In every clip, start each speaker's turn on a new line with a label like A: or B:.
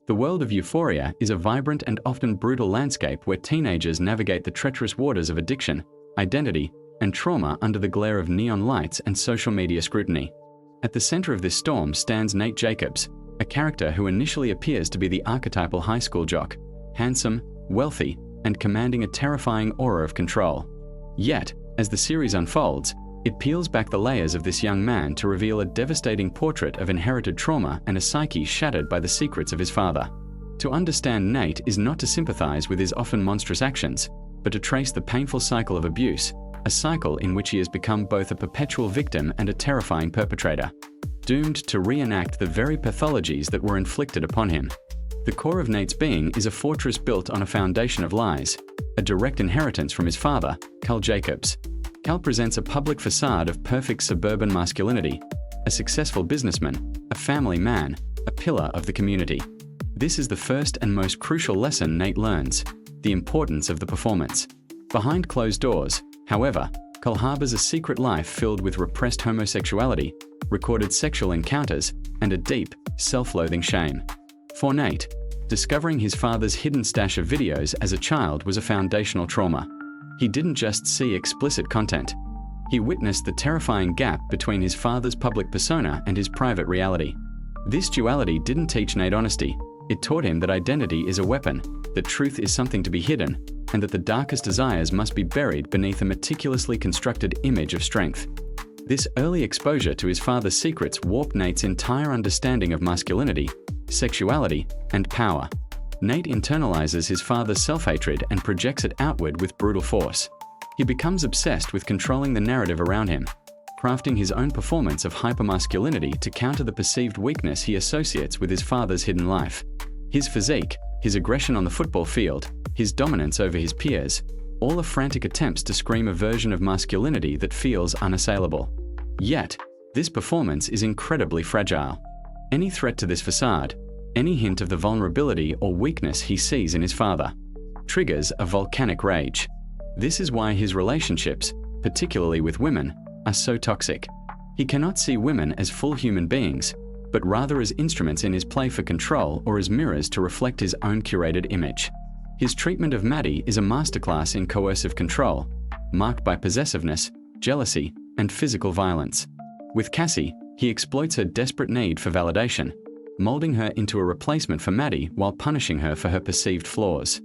A: The world of Euphoria is a vibrant and often brutal landscape where teenagers navigate the treacherous waters of addiction, identity, and trauma under the glare of neon lights and social media scrutiny. At the center of this storm stands Nate Jacobs, a character who initially appears to be the archetypal high school jock, handsome, wealthy, and commanding a terrifying aura of control. Yet, as the series unfolds, it peels back the layers of this young man to reveal a devastating portrait of inherited trauma and a psyche shattered by the secrets of his father. To understand Nate is not to sympathize with his often monstrous actions, but to trace the painful cycle of abuse, a cycle in which he has become both a perpetual victim and a terrifying perpetrator, doomed to reenact the very pathologies that were inflicted upon him. The core of Nate's being is a fortress built on a foundation of lies, a direct inheritance from his father, Cal Jacobs. Cal presents a public facade of perfect suburban masculinity, a successful businessman, a family man, a pillar of the community. This is the first and most crucial lesson Nate learns: the importance of the performance. Behind closed doors, however, Cal harbors a secret life filled with repressed homosexuality, recorded sexual encounters, and a deep, self-loathing shame. For Nate, discovering his father's hidden stash of videos as a child was a foundational trauma. He didn't just see explicit content. He witnessed the terrifying gap between his father's public persona and his private reality. This duality didn't teach Nate honesty. It taught him that identity is a weapon, that truth is something to be hidden, and that the darkest desires must be buried beneath a meticulously constructed image of strength. This early exposure to his father's secrets warped Nate's entire understanding of masculinity, sexuality, and power. Nate internalizes his father's self-hatred and projects it outward with brutal force. He becomes obsessed with controlling the narrative around him, crafting his own performance of hypermasculinity to counter the perceived weakness he associates with his father's hidden life. His physique, his aggression on the football field, his dominance over his peers, all are frantic attempts to scream a version of masculinity that feels unassailable. Yet, this performance is incredibly fragile. Any threat to this facade, any hint of the vulnerability or weakness he sees in his father, triggers a volcanic rage. This is why his relationships, particularly with women, are so toxic. He cannot see women as full human beings, but rather as instruments in his play for control or as mirrors to reflect his own curated image. His treatment of Maddie is a masterclass in coercive control, marked by possessiveness, jealousy, and physical violence. With Cassie, he exploits her desperate need for validation, molding her into a replacement for Maddie while punishing her for her perceived flaws.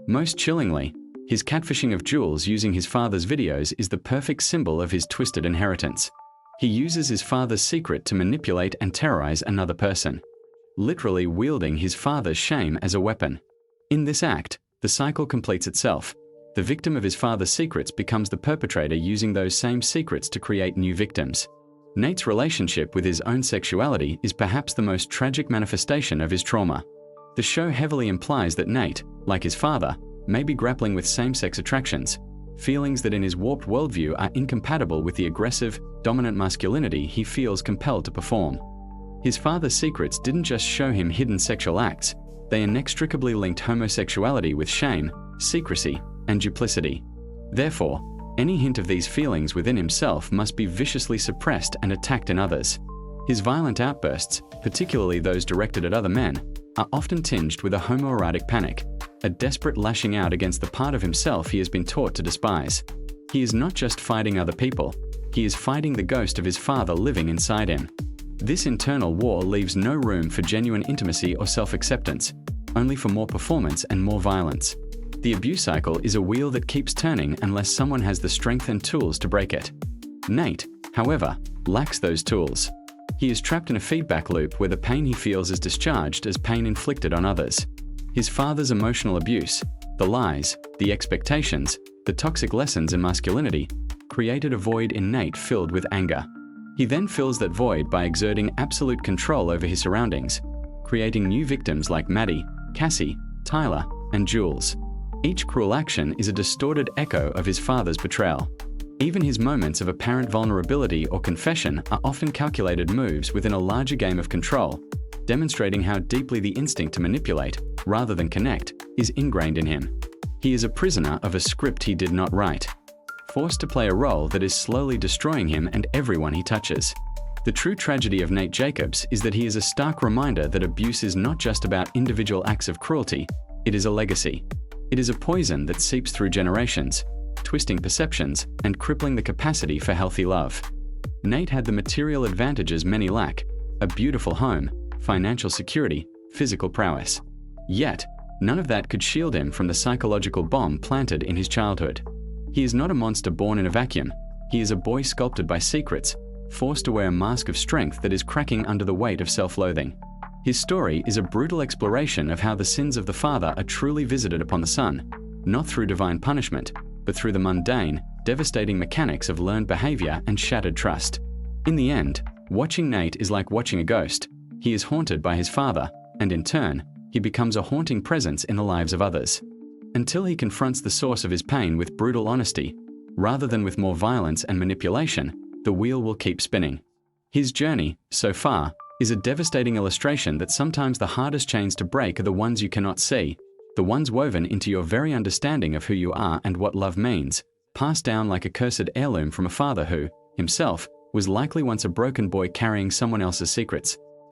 A: Most chillingly, his catfishing of Jules using his father's videos is the perfect symbol of his twisted inheritance. He uses his father's secret to manipulate and terrorize another person, literally wielding his father's shame as a weapon. In this act, the cycle completes itself. The victim of his father's secrets becomes the perpetrator using those same secrets to create new victims. Nate's relationship with his own sexuality is perhaps the most tragic manifestation of his trauma. The show heavily implies that Nate, like his father, may be grappling with same-sex attractions, feelings that in his warped worldview are incompatible with the aggressive, dominant masculinity he feels compelled to perform. His father's secrets didn't just show him hidden sexual acts, they inextricably linked homosexuality with shame, secrecy, and duplicity. Therefore, any hint of these feelings within himself must be viciously suppressed and attacked in others. His violent outbursts, particularly those directed at other men, are often tinged with a homoerotic panic, a desperate lashing out against the part of himself he has been taught to despise. He is not just fighting other people, he is fighting the ghost of his father living inside him. This internal war leaves no room for genuine intimacy or self-acceptance, only for more performance and more violence. The abuse cycle is a wheel that keeps turning unless someone has the strength and tools to break it. Nate, however, lacks those tools. He is trapped in a feedback loop where the pain he feels is discharged as pain inflicted on others. His father's emotional abuse, the lies, the expectations, the toxic lessons in masculinity, created a void in Nate filled with anger. He then fills that void by exerting absolute control over his surroundings, creating new victims like Maddie, Cassie, Tyler, and Jules. Each cruel action is a distorted echo of his father's betrayal. Even his moments of apparent vulnerability or confession are often calculated moves within a larger game of control, demonstrating how deeply the instinct to manipulate, rather than connect, is ingrained in him. He is a prisoner of a script he did not write, forced to play a role that is slowly destroying him and everyone he touches. The true tragedy of Nate Jacobs is that he is a stark reminder that abuse is not just about individual acts of cruelty, it is a legacy. It is a poison that seeps through generations, twisting perceptions and crippling the capacity for healthy love. Nate had the material advantages many lack: a beautiful home, financial security, physical prowess. Yet, none of that could shield him from the psychological bomb planted in his childhood. He is not a monster born in a vacuum. He is a boy sculpted by secrets, forced to wear a mask of strength that is cracking under the weight of self-loathing. His story is a brutal exploration of how the sins of the father are truly visited upon the son, not through divine punishment, but through the mundane, devastating mechanics of learned behavior and shattered trust. In the end, watching Nate is like watching a ghost. He is haunted by his father, and in turn, he becomes a haunting presence in the lives of others. Until he confronts the source of his pain with brutal honesty, rather than with more violence and manipulation, the wheel will keep spinning. His journey, so far, is a devastating illustration that sometimes the hardest chains to break are the ones you cannot see, the ones woven into your very understanding of who you are and what love means, passed down like a cursed heirloom from a father who, himself, was likely once a broken boy carrying someone else's secrets.